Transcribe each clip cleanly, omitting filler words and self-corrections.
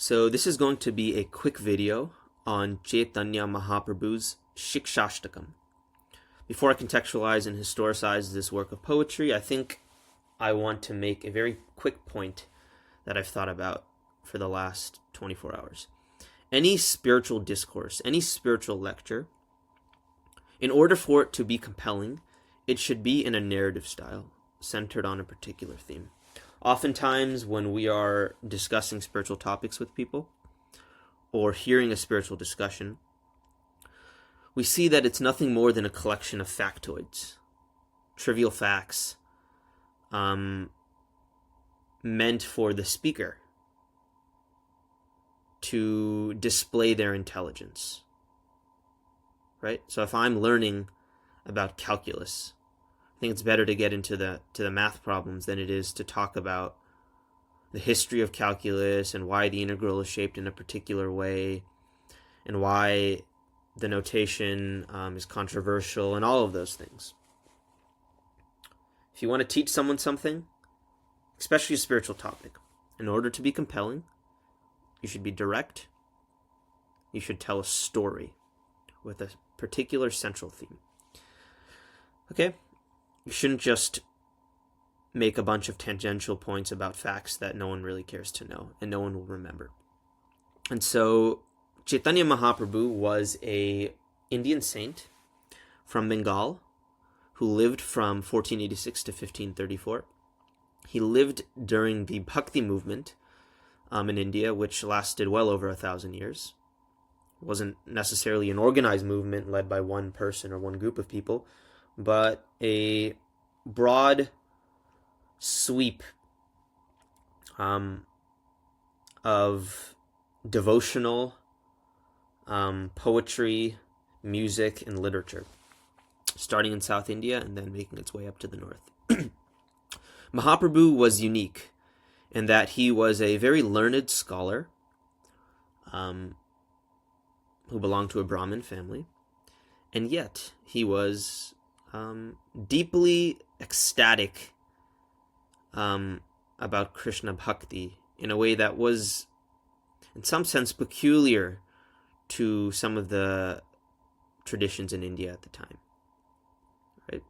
So this is going to be a quick video on Chaitanya Mahaprabhu's Siksastakam. Before I contextualize and historicize this work of poetry, I think I want to make a very quick point that I've thought about for the last 24 hours. Any spiritual discourse, any spiritual lecture, in order for it to be compelling, it should be in a narrative style, centered on a particular theme. Oftentimes, when we are discussing spiritual topics with people, or hearing a spiritual discussion, we see that it's nothing more than a collection of factoids, trivial facts, meant for the speaker to display their intelligence, right? So if I'm learning about calculus, I think it's better to get into the math problems than it is to talk about the history of calculus and why the integral is shaped in a particular way and why the notation is controversial and all of those things. If you want to teach someone something, especially a spiritual topic, in order to be compelling, you should be direct. You should tell a story with a particular central theme. Okay? You shouldn't just make a bunch of tangential points about facts that no one really cares to know and no one will remember. And so Chaitanya Mahaprabhu was an Indian saint from Bengal who lived from 1486 to 1534. He lived during the Bhakti movement in India, which lasted well over 1,000 years. It wasn't necessarily an organized movement led by one person or one group of people, but a broad sweep of devotional poetry, music, and literature, starting in South India and then making its way up to the north. Mahaprabhu was unique in that he was a very learned scholar who belonged to a Brahmin family, and yet he was deeply ecstatic about Krishna Bhakti in a way that was, in some sense, peculiar to some of the traditions in India at the time. Right?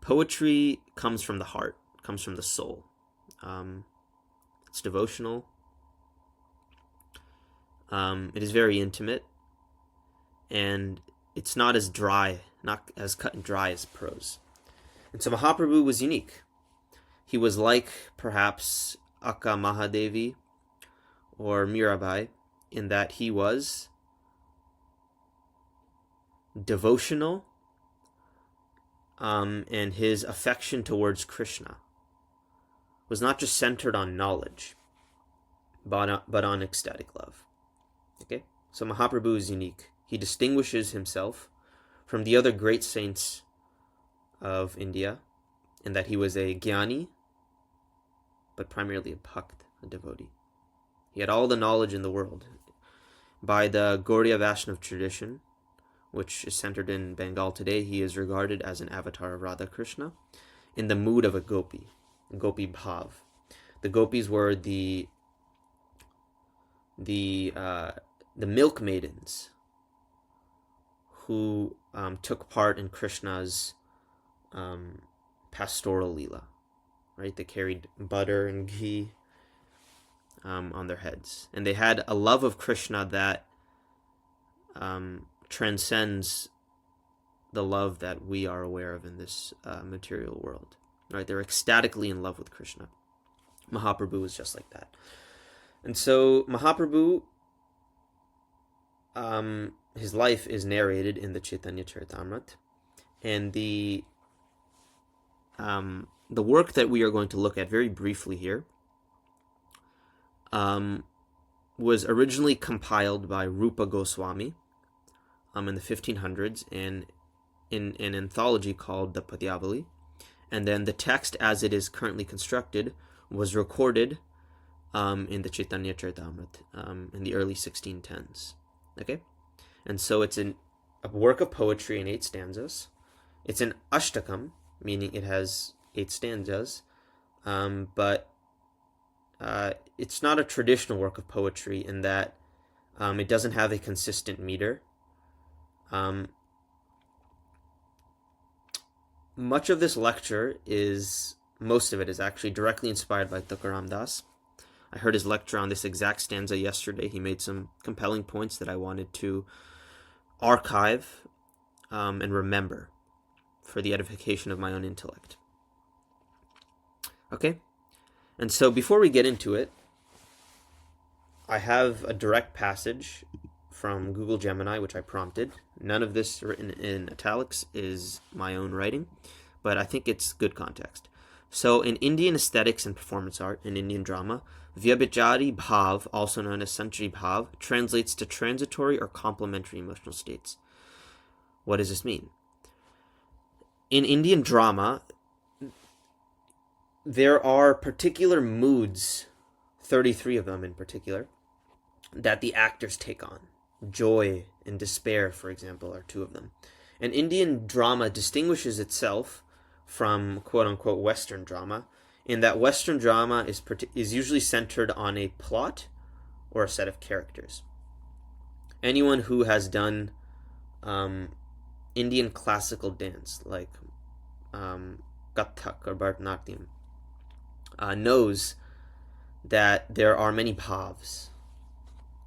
Poetry comes from the heart, comes from the soul. It's devotional. It is very intimate, and it's not as dry, not as cut and dry as prose. And so Mahaprabhu was unique. He was like perhaps Akka Mahadevi or Mirabai in that he was devotional, and his affection towards Krishna was not just centered on knowledge, but on ecstatic love. Okay? So Mahaprabhu is unique. He distinguishes himself from the other great saints of India in that he was a jnani, but primarily a bhakt, a devotee. He had all the knowledge in the world. By the Gaudiya Vaishnava tradition, which is centered in Bengal today, he is regarded as an avatar of Radha Krishna in the mood of a gopi bhav. The gopis were the milk maidens who took part in Krishna's pastoral leela, right? They carried butter and ghee on their heads, and they had a love of Krishna that transcends the love that we are aware of in this material world, right? They're ecstatically in love with Krishna. Mahaprabhu is just like that. And so Mahaprabhu, his life is narrated in the Chaitanya Charitamrita, and the work that we are going to look at very briefly here was originally compiled by Rupa Goswami in the 1500s and in an anthology called the Padyavali, and then the text as it is currently constructed was recorded in the Chaitanya Charitamrita in the early 1610s. Okay? And so it's a work of poetry in 8 stanzas. It's an ashtakam, meaning it has 8 stanzas, but it's not a traditional work of poetry in that it doesn't have a consistent meter. Much of this lecture most of it is actually directly inspired by Tukaram Das. I heard his lecture on this exact stanza yesterday. He made some compelling points that I wanted to archive and remember for the edification of my own intellect. Okay? And so before we get into it, I have a direct passage from Google Gemini, which I prompted. None of this written in italics is my own writing, but I think it's good context. So in Indian aesthetics and performance art, in Indian drama, Vyabhichari Bhav, also known as Sanchari Bhav, translates to transitory or complementary emotional states. What does this mean? In Indian drama, there are particular moods, 33 of them in particular, that the actors take on. Joy and despair, for example, are two of them. And Indian drama distinguishes itself from quote-unquote Western drama in that Western drama is usually centered on a plot or a set of characters. Anyone who has done Indian classical dance, like Kathak or Bharatanatyam, knows that there are many bhavs,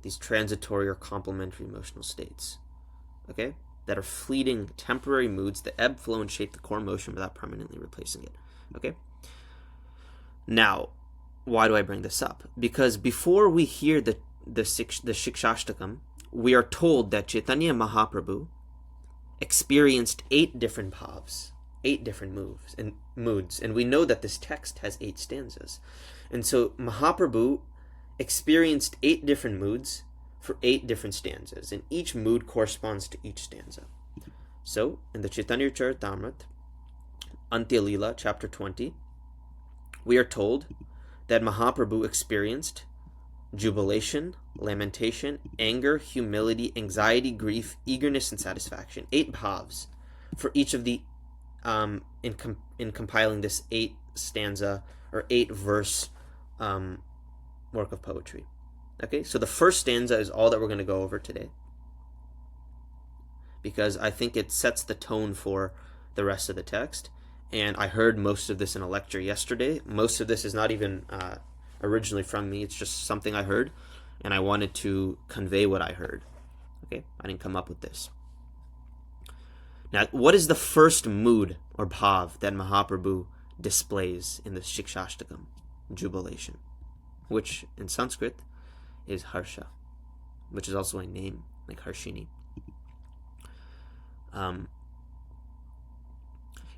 these transitory or complementary emotional states, okay, that are fleeting, temporary moods that ebb, flow, and shape the core emotion without permanently replacing it, okay? Now, why do I bring this up? Because before we hear the Siksastakam, we are told that Chaitanya Mahaprabhu experienced 8 different bhavs, 8 different moods, and we know that this text has 8 stanzas. And so Mahaprabhu experienced 8 different moods for 8 different stanzas, and each mood corresponds to each stanza. So, in the Chaitanya Charitamrita, Antya Leela, chapter 20, we are told that Mahaprabhu experienced jubilation, lamentation, anger, humility, anxiety, grief, eagerness, and satisfaction. 8 bhavs for each of the, in compiling this 8 stanza or 8 verse work of poetry. Okay, so the first stanza is all that we're going to go over today, because I think it sets the tone for the rest of the text. And I heard most of this in a lecture yesterday. Most of this is not even originally from me. It's just something I heard, and I wanted to convey what I heard. Okay, I didn't come up with this. Now, what is the first mood or bhav that Mahaprabhu displays in the Siksastakam? Jubilation, which in Sanskrit is Harsha, which is also a name, like Harshini.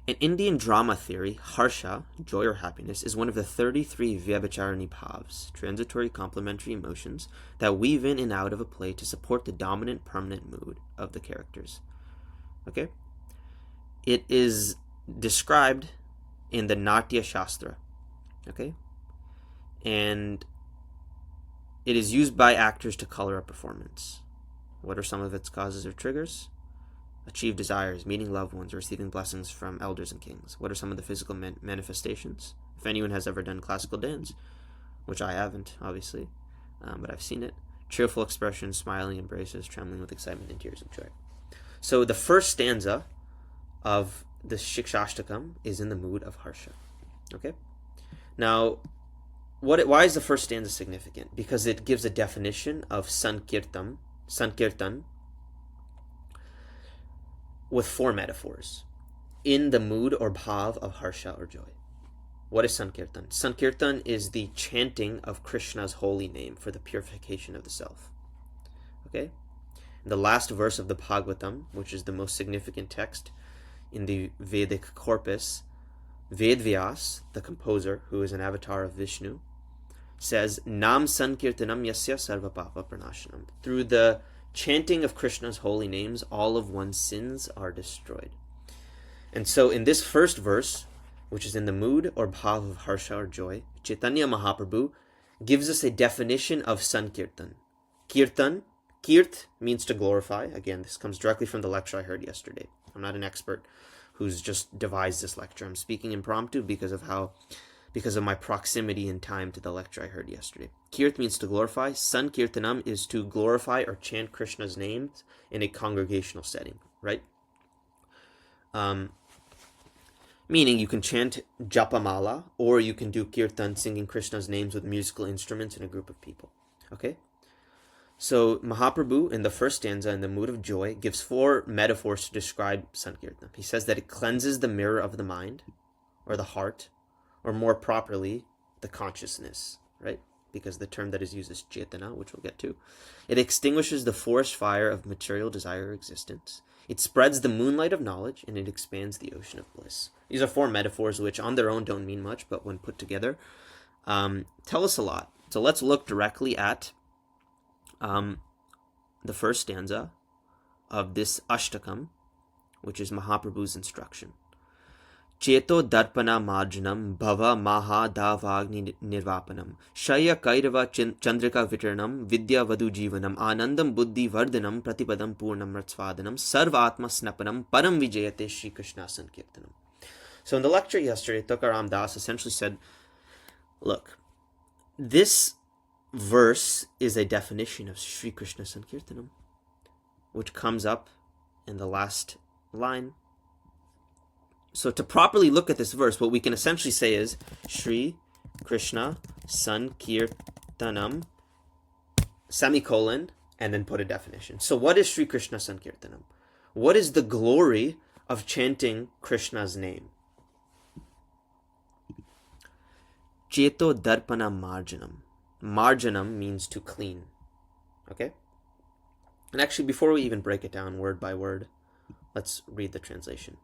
In Indian drama theory, Harsha, joy or happiness, is one of the 33 Vyabhicharani bhavs, transitory complementary emotions, that weave in and out of a play to support the dominant permanent mood of the characters. Okay? It is described in the Natya Shastra. Okay? And it is used by actors to color a performance. What are some of its causes or triggers? Achieve desires, meeting loved ones, or receiving blessings from elders and kings. What are some of the physical manifestations? If anyone has ever done classical dance, which I haven't, obviously, but I've seen it. Cheerful expressions, smiling, embraces, trembling with excitement, and tears of joy. So the first stanza of the Siksastakam is in the mood of Harsha. Okay? Now, why is the first stanza significant? Because it gives a definition of Sankirtan, with 4 metaphors in the mood or bhav of Harsha or joy. What is Sankirtan? Sankirtan is the chanting of Krishna's holy name for the purification of the self. Okay? The last verse of the Bhagavatam, which is the most significant text in the Vedic corpus, Vedvyas, the composer, who is an avatar of Vishnu, says, Nam Sankirtanam Yasya Sarva Papa Pranashanam. Through the chanting of Krishna's holy names, all of one's sins are destroyed. And so in this first verse, which is in the mood or bhav of Harsha or joy, Chaitanya Mahaprabhu gives us a definition of Sankirtan. Kirtan, Kirt means to glorify. Again, this comes directly from the lecture I heard yesterday. I'm not an expert who's just devised this lecture. I'm speaking impromptu because of how because of my proximity in time to the lecture I heard yesterday. Kirt means to glorify. Sankirtanam is to glorify or chant Krishna's names in a congregational setting, right? Meaning you can chant Japamala, or you can do Kirtan, singing Krishna's names with musical instruments in a group of people. Okay? So Mahaprabhu, in the first stanza, in the mood of joy, gives 4 metaphors to describe Sankirtan. He says that it cleanses the mirror of the mind, or the heart, or more properly, the consciousness, right? Because the term that is used is Chaitanya, which we'll get to. It extinguishes the forest fire of material desire or existence. It spreads the moonlight of knowledge, and it expands the ocean of bliss. These are 4 metaphors which on their own don't mean much, but when put together, tell us a lot. So let's look directly at the first stanza of this Ashtakam, which is Mahaprabhu's instruction. Cheto darpana marjanam bhava maha davagni nirvapanam shaya kairava chandrika vitranam vidya vadu jivanam anandam buddhi vardhanam pratipadam purnam ratsvadanam sarvatma snapanam param vijayate Shri Krishna Sankirtanam. So in the lecture yesterday, Tukaram Das essentially said, look, this verse is a definition of Shri Krishna Sankirtanam, which comes up in the last line. So to properly look at this verse, what we can essentially say is Shri Krishna Sankirtanam, semicolon, and then put a definition. So what is Shri Krishna Sankirtanam? What is the glory of chanting Krishna's name? Cheto darpana marjanam. Marjanam means to clean. Okay? And actually, before we even break it down word by word, let's read the translation.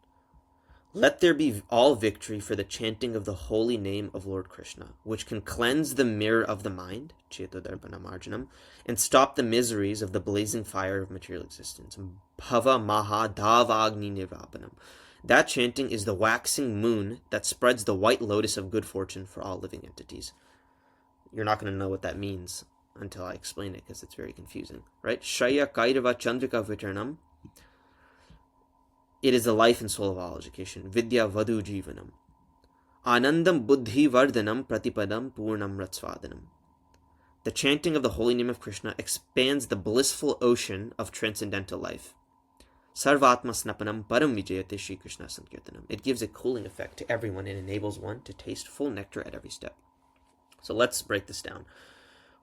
Let there be all victory for the chanting of the holy name of Lord Krishna, which can cleanse the mirror of the mind, Cheto darpana marjanam, and stop the miseries of the blazing fire of material existence. Bhava maha davagni nirvapanam. That chanting is the waxing moon that spreads the white lotus of good fortune for all living entities. You're not going to know what that means until I explain it, because it's very confusing, right? Shaya kairava chandrika vitranam. It is the life and soul of all education. Vidya vadu jivanam. Anandam buddhi vardhanam pratipadam purnam ratsvadanam. The chanting of the holy name of Krishna expands the blissful ocean of transcendental life. Sarvatma snapanam param vijayate Shri Krishna Sankirtanam. It gives a cooling effect to everyone and enables one to taste full nectar at every step. So let's break this down.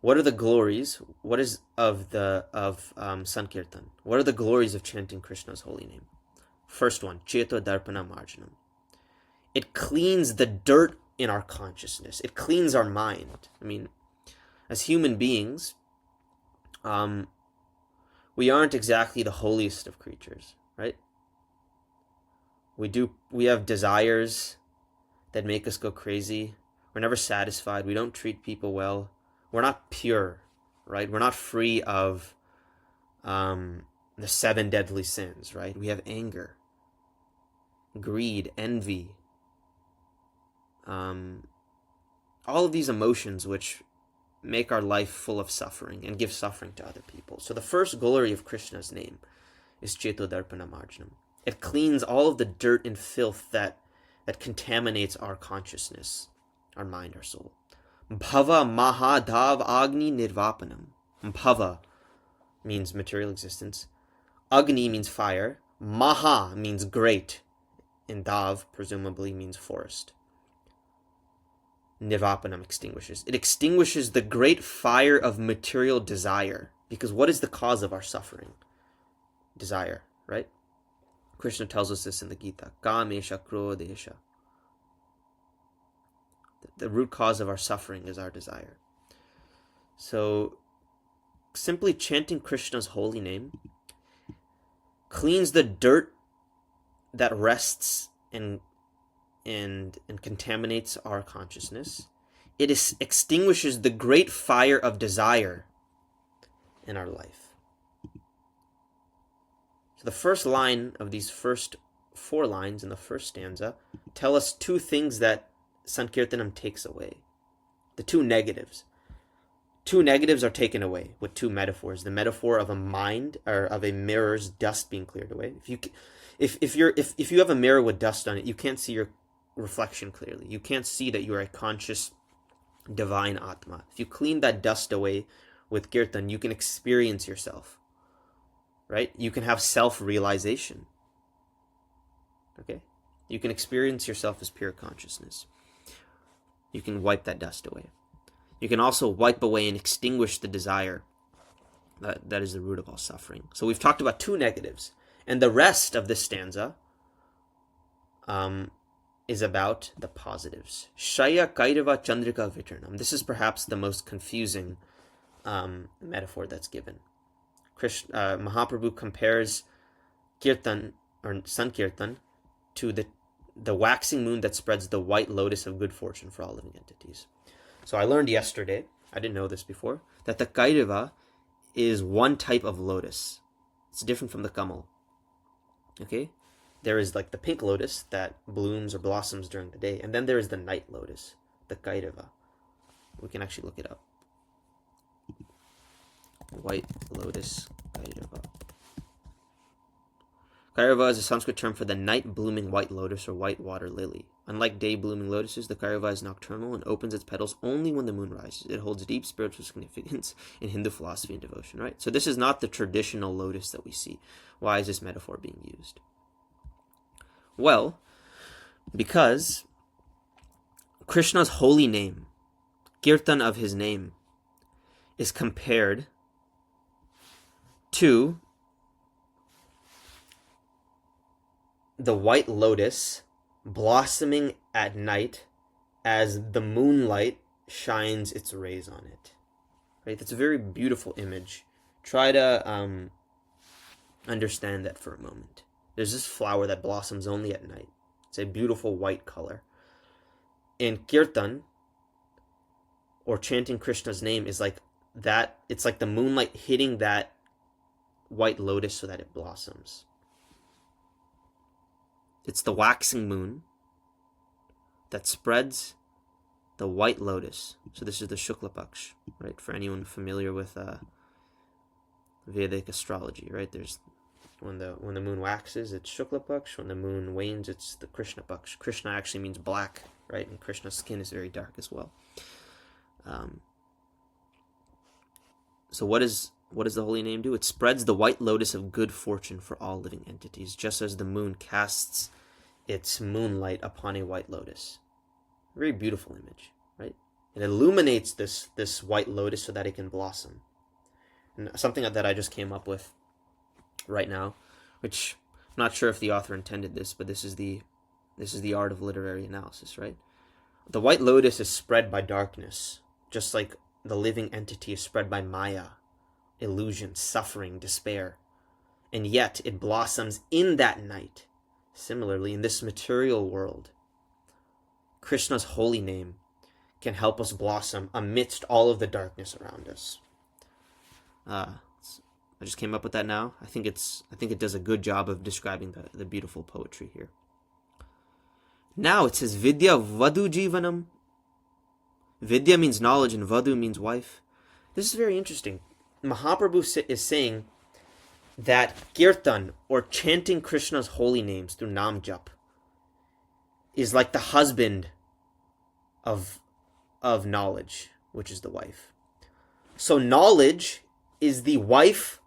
What are the glories? What is of Sankirtan? What are the glories of chanting Krishna's holy name? First one, Cheto darpana marjanam. It cleans the dirt in our consciousness. It cleans our mind. I mean, as human beings, we aren't exactly the holiest of creatures, right? We have desires that make us go crazy. We're never satisfied. We don't treat people well. We're not pure, right? We're not free of the 7 deadly sins, right? We have anger, greed, envy, all of these emotions which make our life full of suffering and give suffering to other people. So the first glory of Krishna's name is Cheto darpana marjanam. It cleans all of the dirt and filth that contaminates our consciousness, our mind, our soul. Bhava maha dav agni nirvapanam. Bhava means material existence. Agni means fire. Maha means great. And dav presumably means forest. Nirvapanam extinguishes. It extinguishes the great fire of material desire. Because what is the cause of our suffering? Desire, right? Krishna tells us this in the Gita. Kamesha krodesha. The root cause of our suffering is our desire. So, simply chanting Krishna's holy name cleans the dirt that rests and contaminates our consciousness. It extinguishes the great fire of desire in our life. So the first line of these first 4 lines in the first stanza tell us 2 things that Sankirtanam takes away. The 2 negatives. 2 negatives are taken away with 2 metaphors. The metaphor of a mind, or of a mirror's dust being cleared away. If you have a mirror with dust on it, you can't see reflection clearly. You can't see that you are a conscious divine Atma. If you clean that dust away with kirtan, you can experience yourself, right? You can have self-realization. Okay? You can experience yourself as pure consciousness. You can wipe that dust away. You can also wipe away and extinguish the desire that is the root of all suffering. So we've talked about two negatives, and the rest of this stanza is about the positives. Shaya Kairava Chandrika Vitranam. This is perhaps the most confusing metaphor that's given. Mahaprabhu compares Kirtan, or Sankirtan, to the waxing moon that spreads the white lotus of good fortune for all living entities. So I learned yesterday, I didn't know this before, that the Kairava is one type of lotus. It's different from the Kamal. Okay? There is like the pink lotus that blooms or blossoms during the day, and then there is the night lotus, the Kairava. We can actually look it up. White lotus Kairava. Kairava is a Sanskrit term for the night blooming white lotus or white water lily. Unlike day blooming lotuses, the Kairava is nocturnal and opens its petals only when the moon rises. It holds deep spiritual significance in Hindu philosophy and devotion, right? So this is not the traditional lotus that we see. Why is this metaphor being used? Well, because Krishna's holy name, kirtan of his name, is compared to the white lotus blossoming at night as the moonlight shines its rays on it. Right? That's a very beautiful image. Try to understand that for a moment. There's this flower that blossoms only at night. It's a beautiful white color. In kirtan, or chanting Krishna's name, is like that. It's like the moonlight hitting that white lotus so that it blossoms. It's the waxing moon that spreads the white lotus. So this is the Shukla Paksh, right? For anyone familiar with Vedic astrology, right? There's when the moon waxes, it's Shukla Paksh. When the moon wanes, it's the Krishna Paksh. Krishna actually means black, right? And Krishna's skin is very dark as well. So what does the holy name do? It spreads the white lotus of good fortune for all living entities, just as the moon casts its moonlight upon a white lotus. Very beautiful image, right? It illuminates this white lotus so that it can blossom. And something that I just came up with right now, which I'm not sure if the author intended this, but this is the art of literary analysis, right? The white lotus is spread by darkness, just like the living entity is spread by Maya, illusion, suffering, despair. And yet it blossoms in that night. Similarly, in this material world, Krishna's holy name can help us blossom amidst all of the darkness around us. I just came up with that now. I think it does a good job of describing the beautiful poetry here. Now it says Vidya Vadu Jivanam. Vidya means knowledge and Vadu means wife. This is very interesting. Mahaprabhu is saying that kirtan, or chanting Krishna's holy names through Nam Jap, is like the husband of knowledge, which is the wife. So knowledge is the wife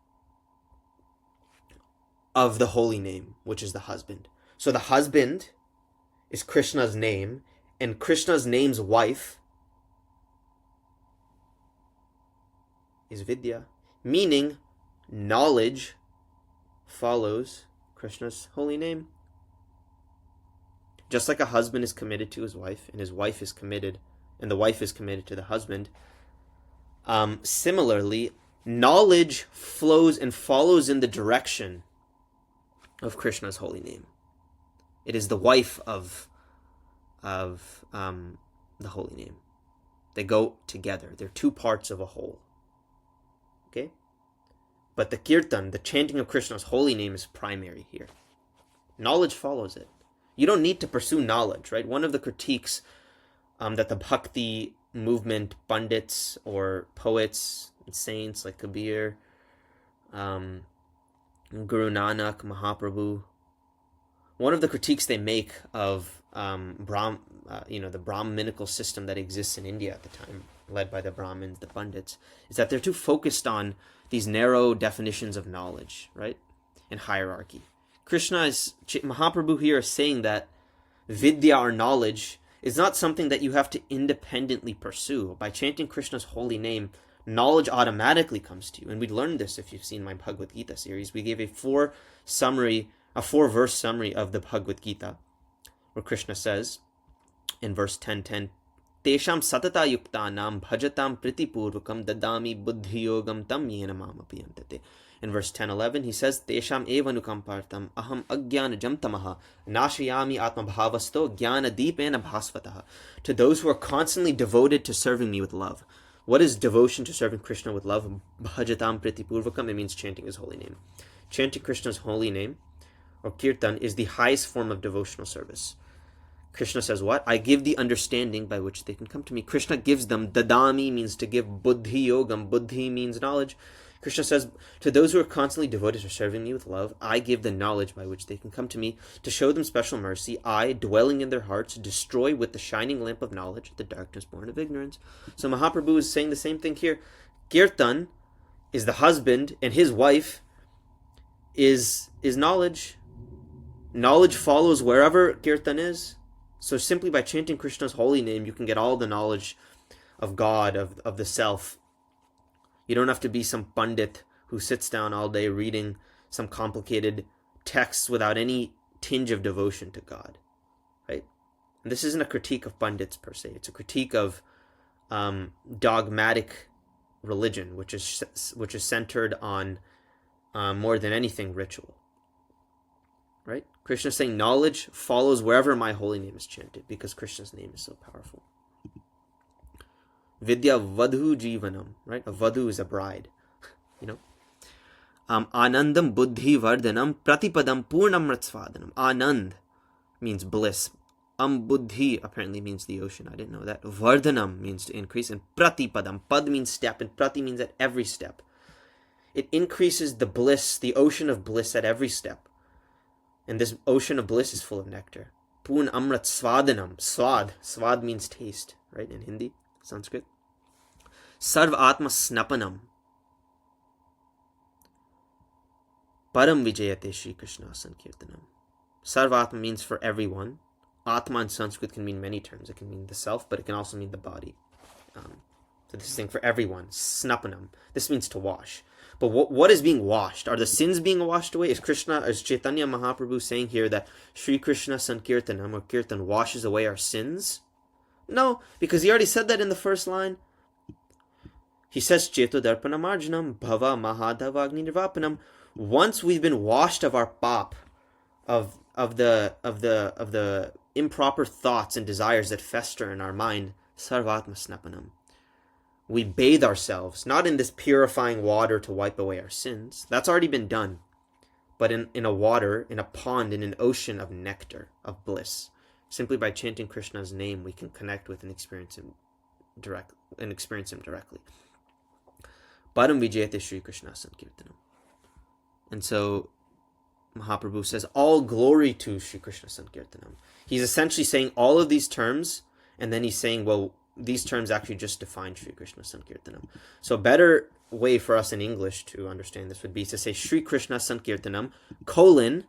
of the holy name, which is the husband. So the husband is Krishna's name, and Krishna's name's wife is Vidya, meaning knowledge follows Krishna's holy name. Just like a husband is committed to his wife, and his wife is committed, and the wife is committed to the husband, similarly, knowledge flows and follows in the direction of Krishna's holy name. It is the wife of the holy name. They go together. They're two parts of a whole. Okay? But the kirtan, the chanting of Krishna's holy name, is primary here. Knowledge follows it. You don't need to pursue knowledge, right? One of the critiques that the Bhakti movement pundits or poets and saints like Kabir, Guru Nanak, Mahaprabhu, one of the critiques they make of the Brahminical system that exists in India at the time, led by the Brahmins, the Pandits, is that they're too focused on these narrow definitions of knowledge, right? And hierarchy. Mahaprabhu here is saying that vidya, or knowledge, is not something that you have to independently pursue. By chanting Krishna's holy name, knowledge automatically comes to you. And we learned this if you've seen my Bhagavad Gita series. We gave a 4-verse summary of the Bhagavad Gita, where Krishna says in verse 10:10, Tesham satata yuktanam bhajatam pritipurvakam dadami buddhiyogam tam yena mamapiyantate. In verse 10:11, he says, Tesham evanukampartam aham agyanajam tamaha nashayami atmabhavasto jnana deepena bhasvataha. To those who are constantly devoted to serving me with love. What is devotion to serving Krishna with love? Bhajatam pritipurvakam. It means chanting his holy name. Chanting Krishna's holy name, or kirtan, is the highest form of devotional service. Krishna says what? I give the understanding by which they can come to me. Krishna gives them. Dadami means to give. Buddhi yogam. Buddhi means knowledge. Krishna says, to those who are constantly devoted to serving me with love, I give the knowledge by which they can come to me. To show them special mercy, I, dwelling in their hearts, destroy with the shining lamp of knowledge the darkness born of ignorance. So Mahaprabhu is saying the same thing here. Kirtan is the husband, and his wife is knowledge. Knowledge follows wherever kirtan is. So simply by chanting Krishna's holy name, you can get all the knowledge of God, of the self. You don't have to be some pandit who sits down all day reading some complicated texts without any tinge of devotion to God, right? And this isn't a critique of pandits per se. It's a critique of dogmatic religion, which is centered on more than anything ritual, right? Krishna is saying knowledge follows wherever my holy name is chanted, because Krishna's name is so powerful. Vidya vadhu jivanam, right? A vadhu is a bride, Anandam buddhi vardhanam pratipadam purnam ratsvadanam. Anand means bliss. Buddhi apparently means the ocean. I didn't know that. Vardhanam means to increase. And pratipadam, pad means step, and prati means at every step. It increases the bliss, the ocean of bliss at every step. And this ocean of bliss is full of nectar. Pun amrat svadanam. Svad means taste, right? In Hindi, Sanskrit. Sarv atma snapanam. Param vijayate Shri Krishna Sankirtanam. Sarv atma means for everyone. Atma in Sanskrit can mean many terms. It can mean the self, but it can also mean the body. So this thing for everyone. Snapanam. This means to wash. But what is being washed? Are the sins being washed away? Is Chaitanya Mahaprabhu saying here that Shri Krishna Sankirtanam, or Kirtan, washes away our sins? No, because he already said that in the first line. He says, Cheto Darpanam Arjanam, Bhava Mahadavagni Nirvapanam. Once we've been washed of our pap, of the improper thoughts and desires that fester in our mind, Sarvatma Snapanam. We bathe ourselves, not in this purifying water to wipe away our sins. That's already been done. But in a water, in a pond, in an ocean of nectar, of bliss. Simply by chanting Krishna's name, we can connect with and experience him directly. Param vijayate Shri Krishna Sankirtanam. And so Mahaprabhu says, all glory to Shri Krishna Sankirtanam. He's essentially saying all of these terms, and then he's saying, well, these terms actually just define Shri Krishna Sankirtanam. So a better way for us in English to understand this would be to say Shri Krishna Sankirtanam, colon,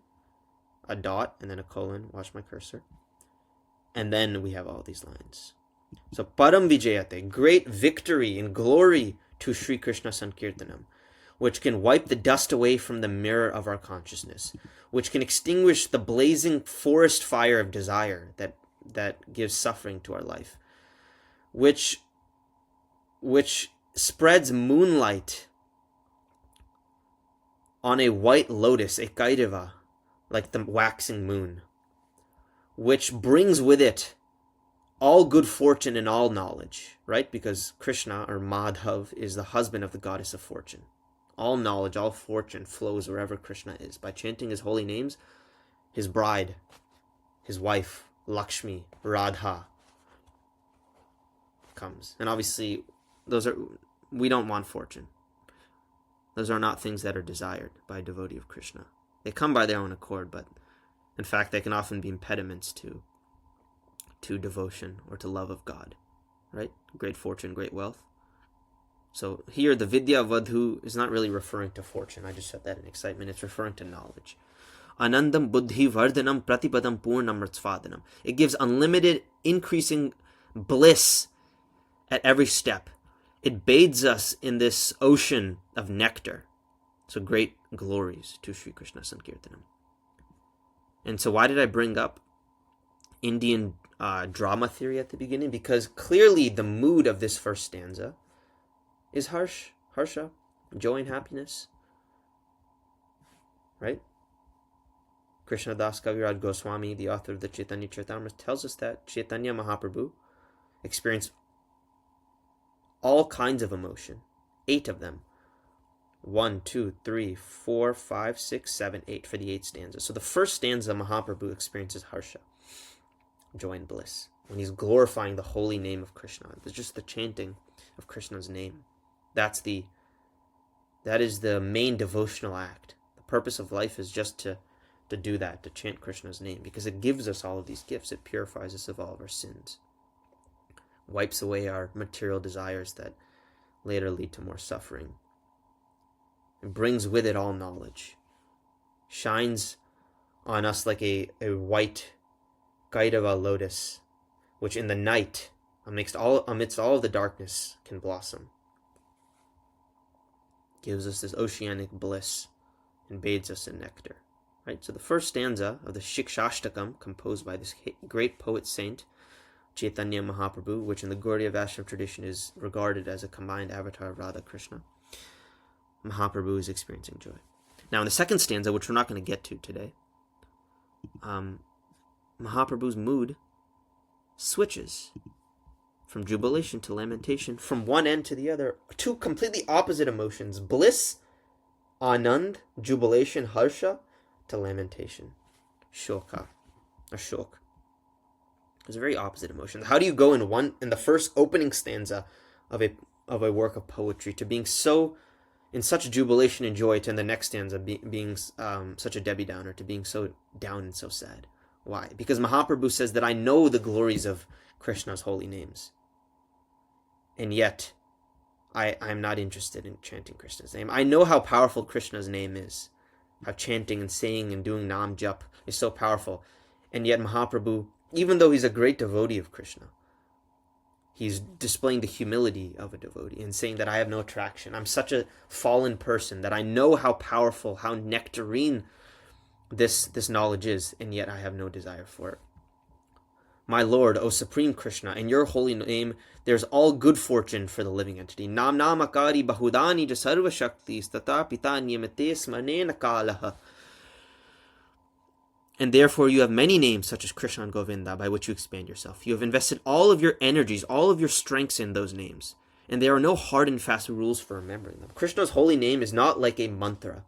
a dot, and then a colon, watch my cursor. And then we have all these lines. So Param Vijayate, great victory and glory to Shri Krishna Sankirtanam, which can wipe the dust away from the mirror of our consciousness, which can extinguish the blazing forest fire of desire that gives suffering to our life, which spreads moonlight on a white lotus, a kairava, like the waxing moon, which brings with it all good fortune and all knowledge, right? Because Krishna, or Madhav, is the husband of the goddess of fortune. All knowledge, all fortune flows wherever Krishna is. By chanting his holy names, his bride, his wife, Lakshmi, Radha, comes. And obviously, we don't want fortune. Those are not things that are desired by a devotee of Krishna. They come by their own accord, but in fact, they can often be impediments to to devotion or to love of God, right? Great fortune, great wealth. So here the Vidya Vadhu is not really referring to fortune. I just said that in excitement. It's referring to knowledge. Anandam buddhi vardhanam pratipadam purnam ratsvadanam. It gives unlimited increasing bliss at every step. It bathes us in this ocean of nectar. So great glories to Sri Krishna Sankirtanam. And so why did I bring up Indian drama theory at the beginning? Because clearly the mood of this first stanza is harsha, joy and happiness. Right? Krishna Das Kaviraj Goswami, the author of the Chaitanya Charitamrita, tells us that Chaitanya Mahaprabhu experienced all kinds of emotion, 8 of them. 1, 2, 3, 4, 5, 6, 7, 8 for the 8 stanzas. So the first stanza, Mahaprabhu experiences harsha, joy and bliss, when he's glorifying the holy name of Krishna. It's just the chanting of Krishna's name. That is the main devotional act. The purpose of life is just to do that, to chant Krishna's name, because it gives us all of these gifts. It purifies us of all of our sins, wipes away our material desires that later lead to more suffering. It brings with it all knowledge, shines on us like a white Kairava lotus, which in the night, amidst all of the darkness, can blossom. Gives us this oceanic bliss and bathes us in nectar. Right? So the first stanza of the Siksastakam, composed by this great poet saint, Chaitanya Mahaprabhu, which in the Gaudiya Vaishnava tradition is regarded as a combined avatar of Radha Krishna, Mahaprabhu is experiencing joy. Now in the second stanza, which we're not going to get to today, Mahaprabhu's mood switches from jubilation to lamentation, from one end to the other. 2 completely opposite emotions: bliss, anand, jubilation, harsha, to lamentation, shoka, or shok. It's a very opposite emotion. How do you go in the first opening stanza of a work of poetry to being so in such jubilation and joy, to in the next stanza being such a Debbie Downer, to being so down and so sad? Why? Because Mahaprabhu says that I know the glories of Krishna's holy names, and yet I'm not interested in chanting Krishna's name. I know how powerful Krishna's name is, how chanting and saying and doing Nam Jap is so powerful, and yet Mahaprabhu, even though he's a great devotee of Krishna, he's displaying the humility of a devotee and saying that I have no attraction. I'm such a fallen person that I know how powerful, how nectarine this knowledge is, and yet I have no desire for it. My Lord, O Supreme Krishna, in your holy name, there's all good fortune for the living entity. Nam namakari bahudani jasarva shaktis tata pita niyamate smanena kalaha. And therefore you have many names such as Krishna and Govinda by which you expand yourself. You have invested all of your energies, all of your strengths in those names. And there are no hard and fast rules for remembering them. Krishna's holy name is not like a mantra,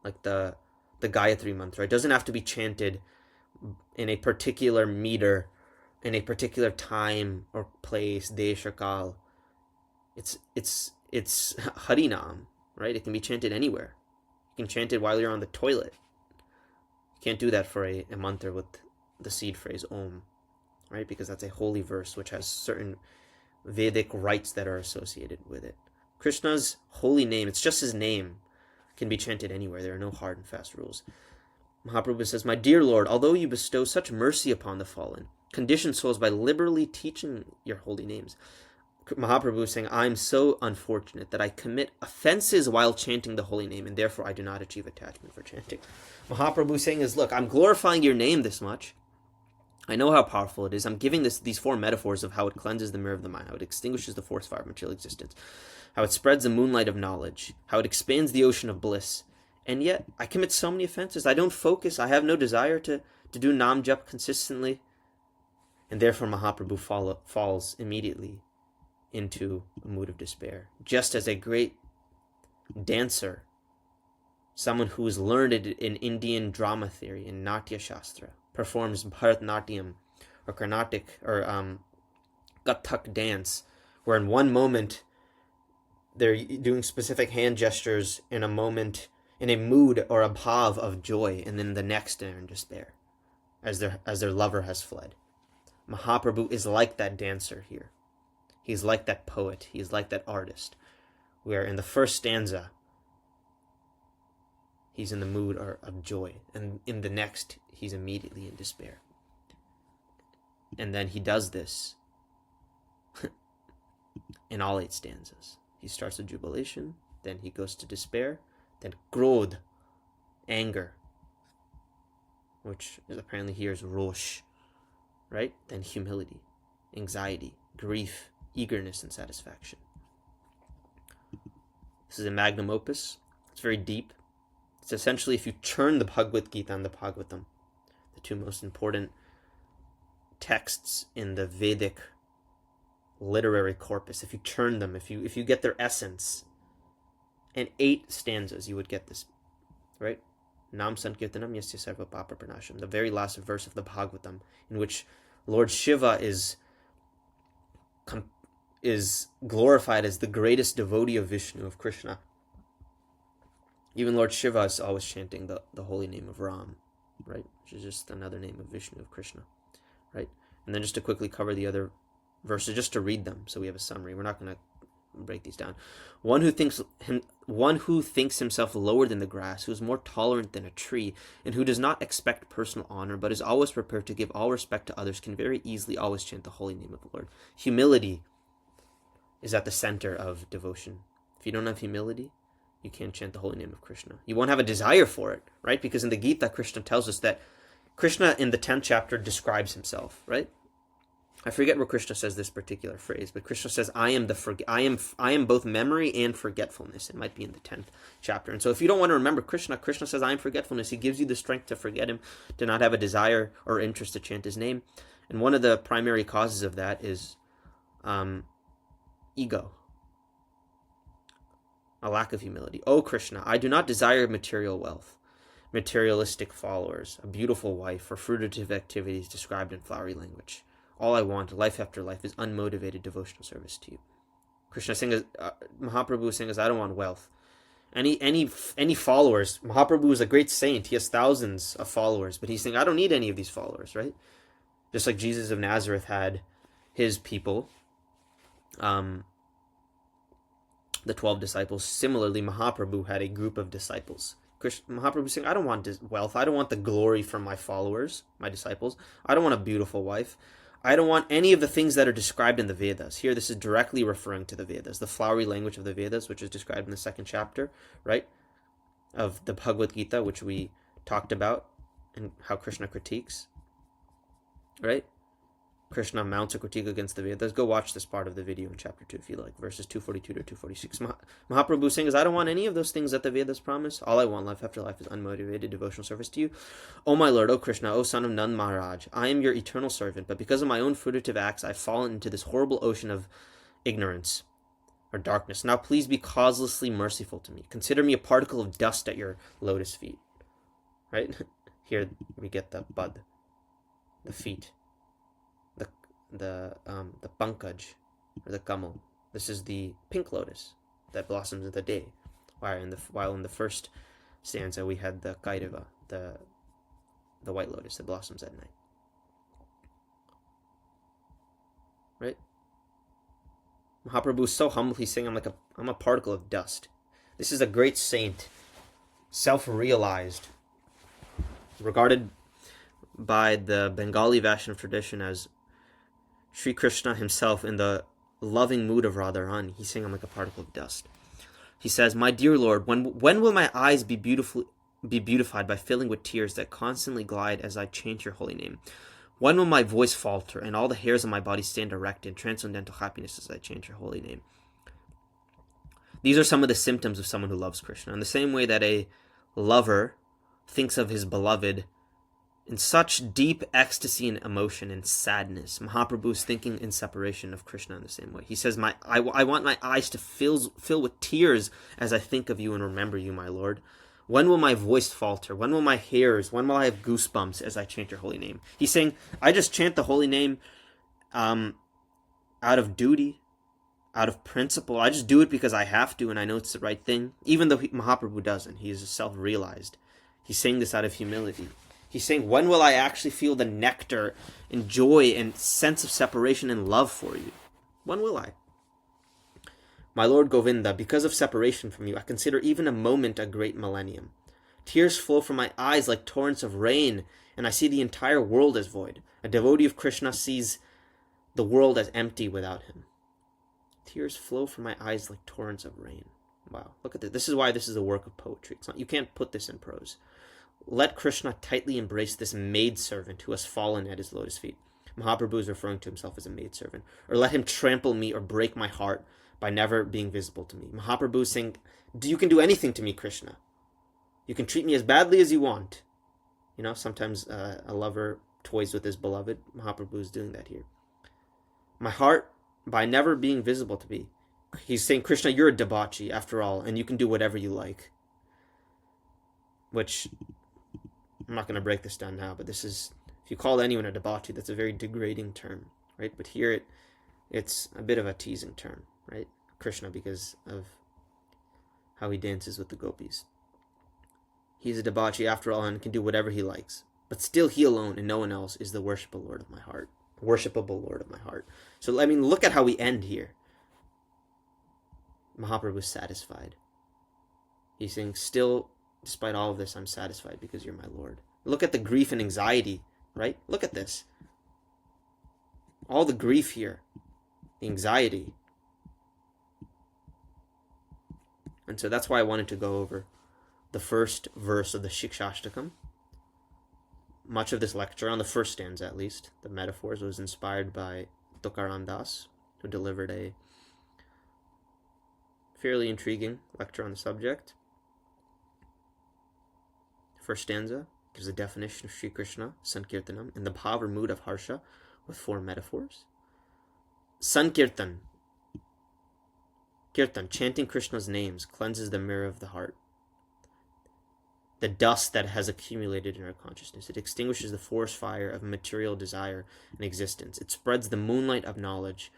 like the Gayatri mantra. It doesn't have to be chanted in a particular meter, in a particular time or place, desh or kal. It's Harinam, right? It can be chanted anywhere. You can chant it while you're on the toilet. You can't do that for a mantra with the seed phrase Om, right? Because that's a holy verse which has certain Vedic rites that are associated with it. Krishna's holy name, it's just his name, can be chanted anywhere. There are no hard and fast rules. Mahaprabhu says, my dear Lord, although you bestow such mercy upon the fallen, conditioned souls by liberally teaching your holy names. Mahaprabhu is saying, I'm so unfortunate that I commit offenses while chanting the holy name, and therefore I do not achieve attachment for chanting. Mahaprabhu is saying is, look, I'm glorifying your name this much. I know how powerful it is. I'm giving these 4 metaphors of how it cleanses the mirror of the mind, how it extinguishes the forest fire of material existence, how it spreads the moonlight of knowledge, how it expands the ocean of bliss. And yet, I commit so many offenses. I don't focus. I have no desire to do Nam Jap consistently. And therefore, Mahaprabhu falls immediately into a mood of despair. Just as a great dancer, someone who is learned in Indian drama theory, in Natya Shastra, performs Bharatanatyam or Carnatic or Kathak dance, where in one moment they're doing specific hand gestures, in a moment in a mood or a bhav of joy, and then the next they're in despair as their lover has fled. Mahaprabhu is like that dancer here. He's like that poet. He's like that artist, where in the first stanza, he's in the mood of joy, and in the next, he's immediately in despair. And then he does this in all 8 stanzas. He starts with jubilation, then he goes to despair, then krodh, anger, which is apparently here is rosh, right? Then humility, anxiety, grief, eagerness, and satisfaction. This is a magnum opus. It's very deep. It's essentially, if you turn the Bhagavad Gita and the Bhagavatam, the 2 most important texts in the Vedic literary corpus, if you turn them, if you get their essence, in 8 stanzas you would get this, right? Nam Sankirtanam Yasya Sarva Papa Pranasham, the very last verse of the Bhagavatam, in which Lord Shiva is glorified as the greatest devotee of Vishnu, of Krishna. Even Lord Shiva is always chanting the holy name of Ram, right? Which is just another name of Vishnu, of Krishna, right? And then just to quickly cover the other verses, just to read them, so we have a summary. We're not going to break these down. One who thinks himself lower than the grass, who is more tolerant than a tree, and who does not expect personal honor, but is always prepared to give all respect to others, can very easily always chant the holy name of the Lord. Humility is at the center of devotion. If you don't have humility, you can't chant the holy name of Krishna. You won't have a desire for it, right? Because in the Gita, Krishna tells us that Krishna in the 10th chapter describes himself, right? I forget where Krishna says this particular phrase, but Krishna says, I am both memory and forgetfulness. It might be in the 10th chapter. And so if you don't want to remember Krishna, Krishna says, I am forgetfulness. He gives you the strength to forget him, to not have a desire or interest to chant his name. And one of the primary causes of that is ego, a lack of humility. Oh Krishna, I do not desire material wealth, materialistic followers, a beautiful wife, or fruitive activities described in flowery language. All I want, life after life, is unmotivated devotional service to you. Krishna saying, Mahaprabhu is saying, I don't want wealth. Any followers. Mahaprabhu is a great saint. He has thousands of followers, but he's saying, I don't need any of these followers, right? Just like Jesus of Nazareth had his people, the 12 disciples. Similarly, Mahaprabhu had a group of disciples. Mahaprabhu is saying, I don't want wealth. I don't want the glory from my followers, my disciples. I don't want a beautiful wife. I don't want any of the things that are described in the Vedas. Here, this is directly referring to the Vedas, the flowery language of the Vedas, which is described in the 2nd chapter, right, of the Bhagavad Gita, which we talked about, and how Krishna critiques, right? Krishna mounts a critique against the Vedas. Go watch this part of the video in chapter 2 if you like, verses 242 to 246. Mahaprabhu saying, I don't want any of those things that the Vedas promise. All I want, life after life, is unmotivated devotional service to you. O my Lord, O Krishna, O son of Nand Maharaj, I am your eternal servant, but because of my own fruitive acts, I've fallen into this horrible ocean of ignorance or darkness. Now please be causelessly merciful to me. Consider me a particle of dust at your lotus feet. Right? Here we get the bud, the feet. The pankaj, or the kamal. This is the pink lotus that blossoms in the day, while in the first stanza we had the kairava, the white lotus that blossoms at night. Right? Mahaprabhu is so humble. He's saying, I'm a particle of dust. This is a great saint, self-realized, regarded by the Bengali Vaishnava tradition as Sri Krishna himself in the loving mood of Radharani. He's saying, I'm like a particle of dust. He says, my dear Lord, when will my eyes be beautified by filling with tears that constantly glide as I chant your holy name? When will my voice falter and all the hairs on my body stand erect in transcendental happiness as I chant your holy name? These are some of the symptoms of someone who loves Krishna. In the same way that a lover thinks of his beloved in such deep ecstasy and emotion and sadness, Mahaprabhu is thinking in separation of Krishna in the same way. He says, I want my eyes to fill with tears as I think of you and remember you, my Lord. When will my voice falter? When will when will I have goosebumps as I chant your holy name? He's saying, I just chant the holy name out of duty, out of principle. I just do it because I have to and I know it's the right thing. Even though Mahaprabhu doesn't. He is self-realized. He's saying this out of humility. He's saying, when will I actually feel the nectar and joy and sense of separation and love for you? When will I? My Lord Govinda, because of separation from you, I consider even a moment a great millennium. Tears flow from my eyes like torrents of rain, and I see the entire world as void. A devotee of Krishna sees the world as empty without him. Tears flow from my eyes like torrents of rain. Wow, look at this. This is why this is a work of poetry. It's not, you can't put this in prose. Let Krishna tightly embrace this maidservant who has fallen at his lotus feet. Mahaprabhu is referring to himself as a maidservant. Or let him trample me or break my heart by never being visible to me. Mahaprabhu is saying, you can do anything to me, Krishna. You can treat me as badly as you want. You know, sometimes a lover toys with his beloved. Mahaprabhu is doing that here. My heart, by never being visible to me. He's saying, Krishna, you're a debauchee after all, and you can do whatever you like. Which, I'm not going to break this down now, but this is, if you call anyone a debauchee, that's a very degrading term, right? But here it's a bit of a teasing term, right? Krishna, because of how he dances with the gopis. He's a debauchee after all and can do whatever he likes. But still he alone and no one else is the worshipable Lord of my heart. Worshipable Lord of my heart. So, I mean, look at how we end here. Mahaprabhu is satisfied. He's saying, still, despite all of this, I'm satisfied because you're my Lord. Look at the grief and anxiety, right? Look at this. All the grief here. The anxiety. And so that's why I wanted to go over the first verse of the Siksastakam. Much of this lecture, on the first stanza at least, the metaphors, was inspired by Tukaram Das, who delivered a fairly intriguing lecture on the subject. First stanza gives a definition of Sri Krishna, Sankirtanam, in the bhav or mood of harsha, with 4 metaphors. Sankirtan, Kirtan, chanting Krishna's names, cleanses the mirror of the heart. The dust that has accumulated in our consciousness. It extinguishes the forest fire of material desire and existence. It spreads the moonlight of knowledge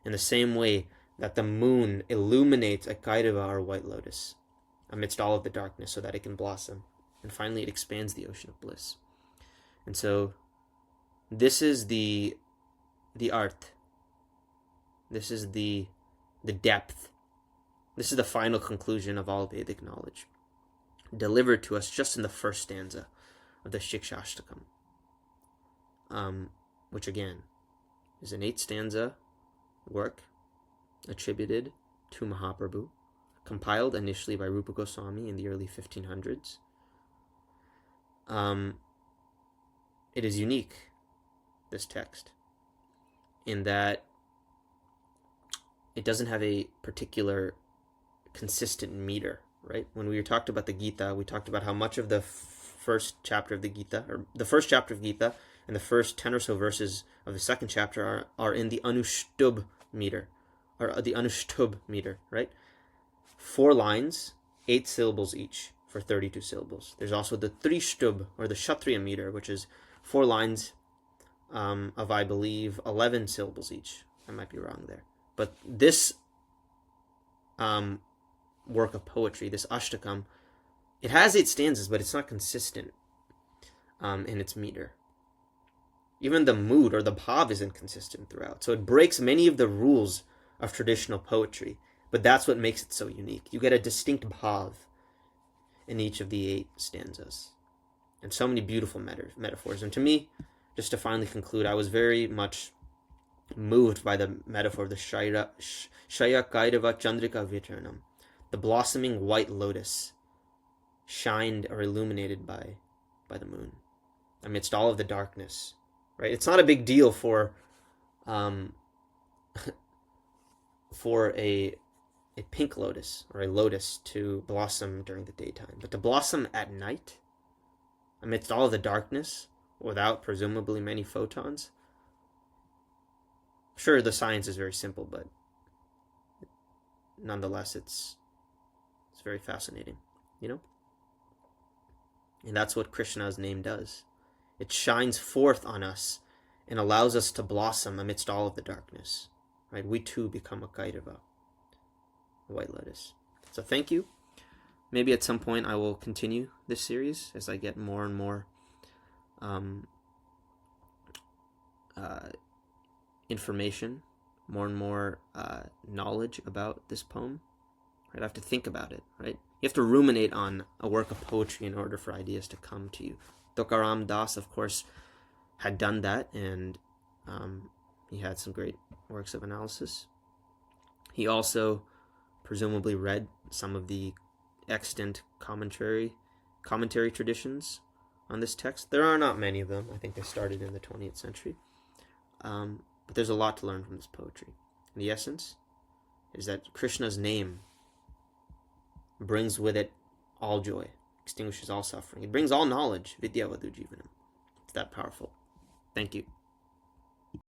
in the same way that the moon illuminates a Kairava or white lotus amidst all of the darkness so that it can blossom. And finally, it expands the ocean of bliss. And so, this is the art. This is the depth. This is the final conclusion of all Vedic knowledge, delivered to us just in the first stanza of the Siksastakam, which again is an 8-stanza work attributed to Mahaprabhu, compiled initially by Rupa Goswami in the early 1500s. It is unique, this text, in that it doesn't have a particular consistent meter, right? When we talked about the Gita, we talked about how much of the first chapter of the Gita, or the first chapter of Gita, and the first 10 or so verses of the second chapter are in the Anushtub meter, or the Anushtub meter, right? 4 lines, 8 syllables each, for 32 syllables. There's also the Trishtub, or the Kshatriya meter, which is 4 lines of, I believe, 11 syllables each. I might be wrong there. But this work of poetry, this Ashtakam, it has 8 stanzas, but it's not consistent in its meter. Even the mood or the bhav is inconsistent throughout. So it breaks many of the rules of traditional poetry, but that's what makes it so unique. You get a distinct bhav in each of the 8 stanzas. And so many beautiful metaphors. And to me, just to finally conclude, I was very much moved by the metaphor of the Shaya Kairava Chandrika Vitranam, the blossoming white lotus, shined or illuminated by the moon, amidst all of the darkness. Right? It's not a big deal for a pink lotus or a lotus to blossom during the daytime, but to blossom at night, amidst all of the darkness, without presumably many photons. Sure, the science is very simple, but nonetheless, it's very fascinating, you know? And that's what Krishna's name does. It shines forth on us and allows us to blossom amidst all of the darkness. Right? We too become a Kairava, a white lotus. So thank you. Maybe at some point I will continue this series as I get more and more information, more and more knowledge about this poem. Right? I have to think about it. Right? You have to ruminate on a work of poetry in order for ideas to come to you. Tukaram Das, of course, had done that, and he had some great works of analysis. He also presumably read some of the extant commentary traditions on this text. There are not many of them. I think they started in the 20th century. But there's a lot to learn from this poetry. And the essence is that Krishna's name brings with it all joy, extinguishes all suffering. It brings all knowledge, vidya vadu jivanam. It's that powerful. Thank you.